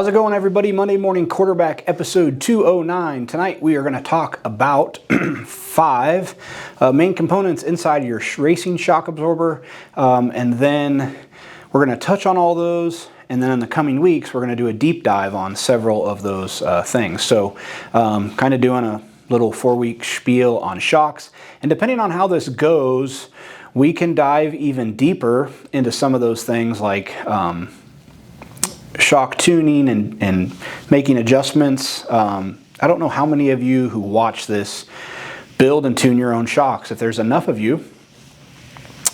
How's it going, everybody? Monday Morning Quarterback episode 209. Tonight we are going to talk about 5 main components inside your racing shock absorber, and then we're going to touch on all those, and then in the coming weeks we're going to do a deep dive on several of those things. So kind of doing a little 4-week spiel on shocks, and depending on how this goes, we can dive even deeper into some of those things like shock tuning and making adjustments. I don't know how many of you who watch this build and tune your own shocks. If there's enough of you,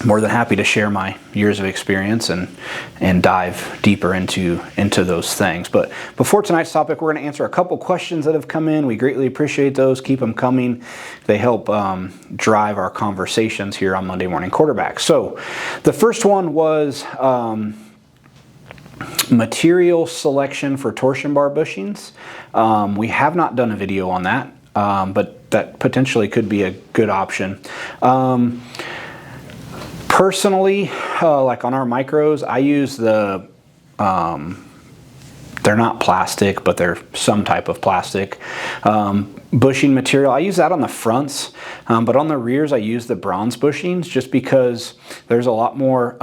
I'm more than happy to share my years of experience and dive deeper into those things. But before tonight's topic, we're going to answer a couple questions that have come in. We greatly appreciate those. Keep them coming. They help drive our conversations here on Monday Morning Quarterback. So the first one was material selection for torsion bar bushings. We have not done a video on that, but that potentially could be a good option. Personally, like on our micros, I use the, they're not plastic, but they're some type of plastic bushing material. I use that on the fronts, but on the rears I use the bronze bushings just because there's a lot more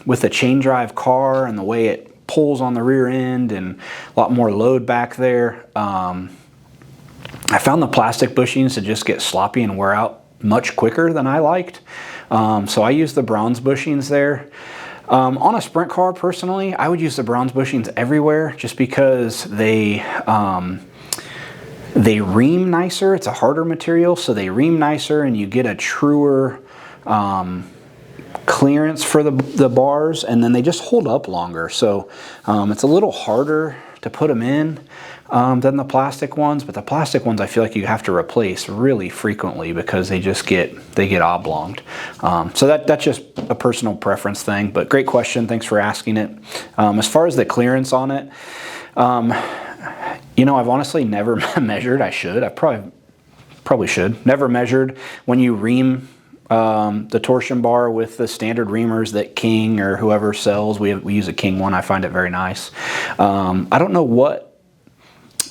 with the chain drive car and the way it pulls on the rear end and a lot more load back there. I found the plastic bushings to just get sloppy and wear out much quicker than I liked. So I use the bronze bushings there. On a sprint car, personally, I would use the bronze bushings everywhere just because they ream nicer. It's a harder material, so they ream nicer and you get a truer clearance for the bars, and then they just hold up longer. So it's a little harder to put them in than the plastic ones, but the plastic ones I feel like you have to replace really frequently because they get oblonged. So that's just a personal preference thing, but great question. Thanks for asking it. As far as the clearance on it, you know, I've honestly never measured. I should. I probably should. Never measured. When you ream the torsion bar with the standard reamers that King or whoever sells, we use a King one. I find it very nice. I don't know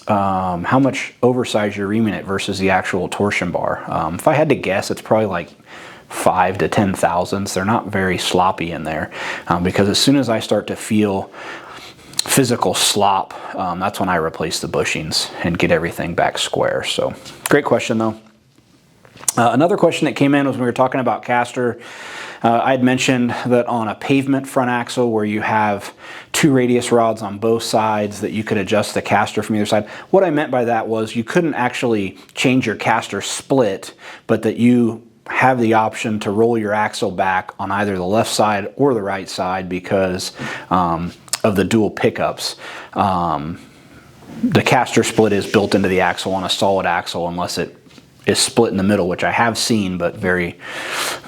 how much oversized you're reaming it versus the actual torsion bar. If I had to guess, it's probably like 5 to 10 thousandths. They're not very sloppy in there because as soon as I start to feel physical slop, that's when I replace the bushings and get everything back square. So great question though. Another question that came in was when we were talking about caster. I had mentioned that on a pavement front axle where you have 2 radius rods on both sides that you could adjust the caster from either side. What I meant by that was you couldn't actually change your caster split, but that you have the option to roll your axle back on either the left side or the right side because of the dual pickups. The caster split is built into the axle on a solid axle unless it is split in the middle, which I have seen, but very,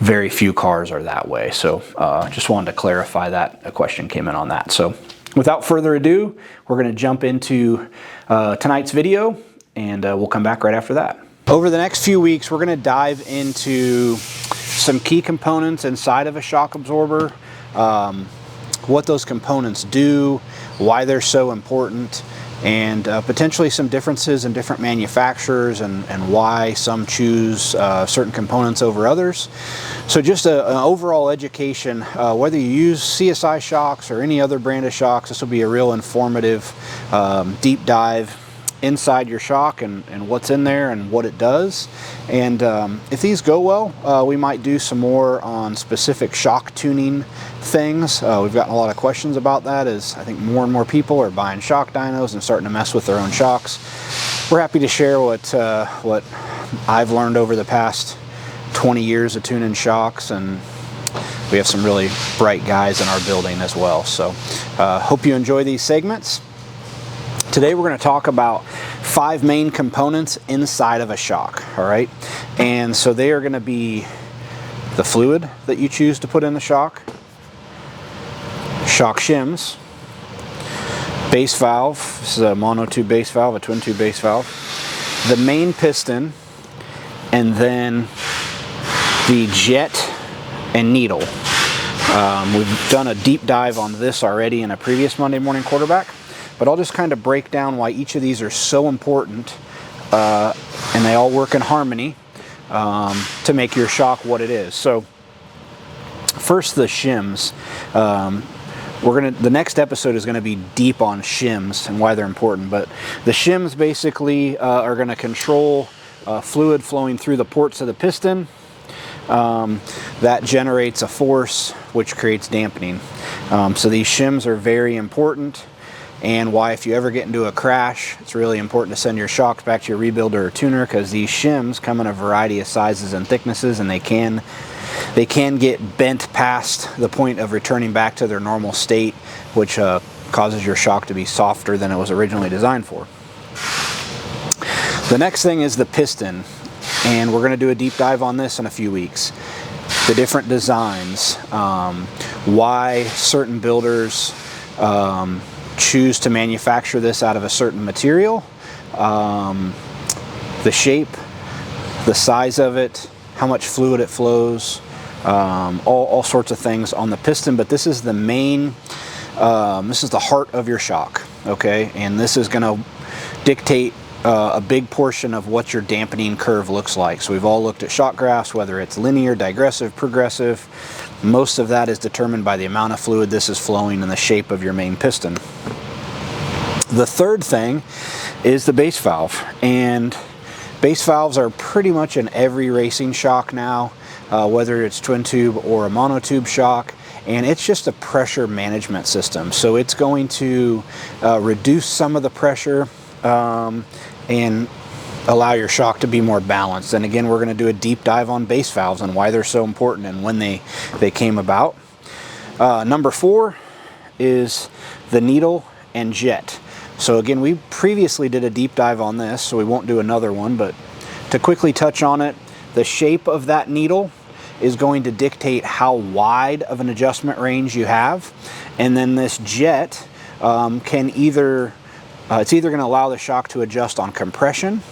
very few cars are that way. So just wanted to clarify that. A question came in on that. So without further ado, we're going to jump into tonight's video, and we'll come back right after that. Over the next few weeks, we're going to dive into some key components inside of a shock absorber, what those components do, why they're so important, and potentially some differences in different manufacturers and why some choose certain components over others. So just an overall education, whether you use CSI shocks or any other brand of shocks, this will be a real informative deep dive inside your shock and what's in there and what it does. And if these go well, we might do some more on specific shock tuning things. We've gotten a lot of questions about that as I think more and more people are buying shock dynos and starting to mess with their own shocks. We're happy to share what I've learned over the past 20 years of tuning shocks, and we have some really bright guys in our building as well. So hope you enjoy these segments. Today we're going to talk about 5 main components inside of a shock, all right? And so they are going to be the fluid that you choose to put in the shock, shock shims, base valve, this is a mono tube base valve, a twin tube base valve, the main piston, and then the jet and needle. We've done a deep dive on this already in a previous Monday Morning Quarterback. but I'll just kind of break down why each of these are so important, and they all work in harmony to make your shock what it is. So first, the shims. The next episode is going to be deep on shims and why they're important, but the shims basically are going to control fluid flowing through the ports of the piston. That generates a force which creates dampening. So these shims are very important, and why if you ever get into a crash, it's really important to send your shocks back to your rebuilder or tuner, because these shims come in a variety of sizes and thicknesses, and they can get bent past the point of returning back to their normal state, which causes your shock to be softer than it was originally designed for. The next thing is the piston, and we're going to do a deep dive on this in a few weeks. The different designs, why certain builders choose to manufacture this out of a certain material, the shape, the size of it, how much fluid it flows, all sorts of things on the piston. But this is the main, this is the heart of your shock, okay? And this is going to dictate a big portion of what your dampening curve looks like. So we've all looked at shock graphs, whether it's linear, digressive, progressive. Most of that is determined by the amount of fluid this is flowing and the shape of your main piston. The third thing is the base valve, and base valves are pretty much in every racing shock now, whether it's twin tube or a monotube shock, and it's just a pressure management system. So it's going to reduce some of the pressure and allow your shock to be more balanced. And again, we're going to do a deep dive on base valves and why they're so important and when they came about. Number 4 is the needle and jet. So again, we previously did a deep dive on this, so we won't do another one, but to quickly touch on it, the shape of that needle is going to dictate how wide of an adjustment range you have. And then this jet can either it's either going to allow the shock to adjust on compression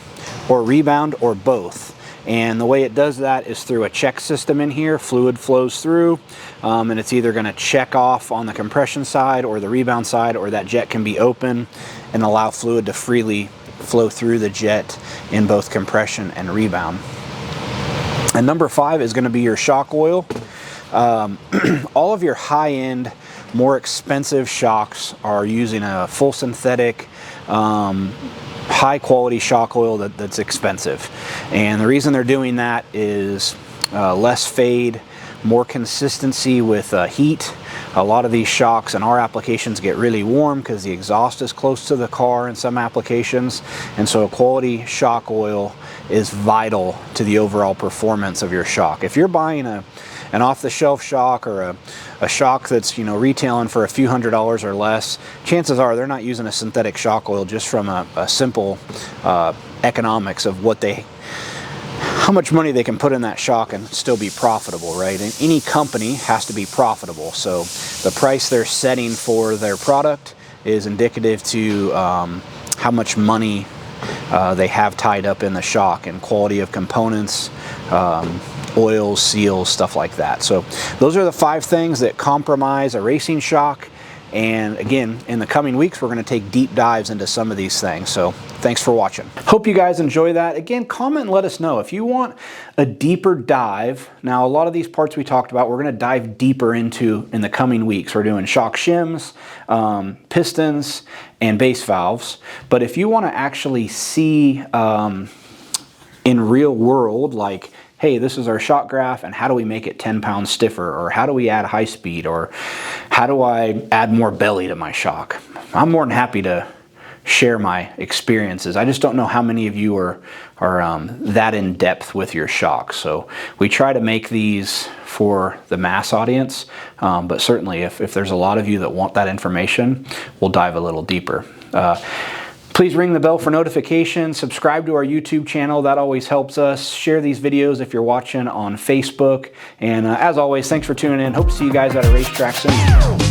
or rebound or both. And the way it does that is through a check system in here. Fluid flows through, and it's either going to check off on the compression side or the rebound side, or that jet can be open and allow fluid to freely flow through the jet in both compression and rebound. And number 5 is going to be your shock oil. All of your high-end, more expensive shocks are using a full synthetic, high quality shock oil that's expensive. And the reason they're doing that is less fade, more consistency with heat. A lot of these shocks in our applications get really warm because the exhaust is close to the car in some applications, and so a quality shock oil is vital to the overall performance of your shock. If you're buying an off-the-shelf shock or a shock that's, you know, retailing for a few $100s or less, chances are they're not using a synthetic shock oil just from a simple economics of how much money they can put in that shock and still be profitable, right? And any company has to be profitable, so the price they're setting for their product is indicative to how much money they have tied up in the shock and quality of components, oils, seals, stuff like that. So those are the 5 things that compromise a racing shock. And again, in the coming weeks, we're going to take deep dives into some of these things. So thanks for watching. Hope you guys enjoy that. Again, comment and let us know if you want a deeper dive. Now, a lot of these parts we talked about, we're going to dive deeper into in the coming weeks. We're doing shock shims, pistons, and base valves. But if you want to actually see in real world, like, hey, this is our shock graph, and how do we make it 10 pounds stiffer? Or how do we add high speed? Or how do I add more belly to my shock? I'm more than happy to share my experiences. I just don't know how many of you are that in depth with your shocks. So we try to make these for the mass audience, but certainly if there's a lot of you that want that information, we'll dive a little deeper. Please ring the bell for notifications, subscribe to our YouTube channel, that always helps us. Share these videos if you're watching on Facebook. And as always, thanks for tuning in. Hope to see you guys at a racetrack soon.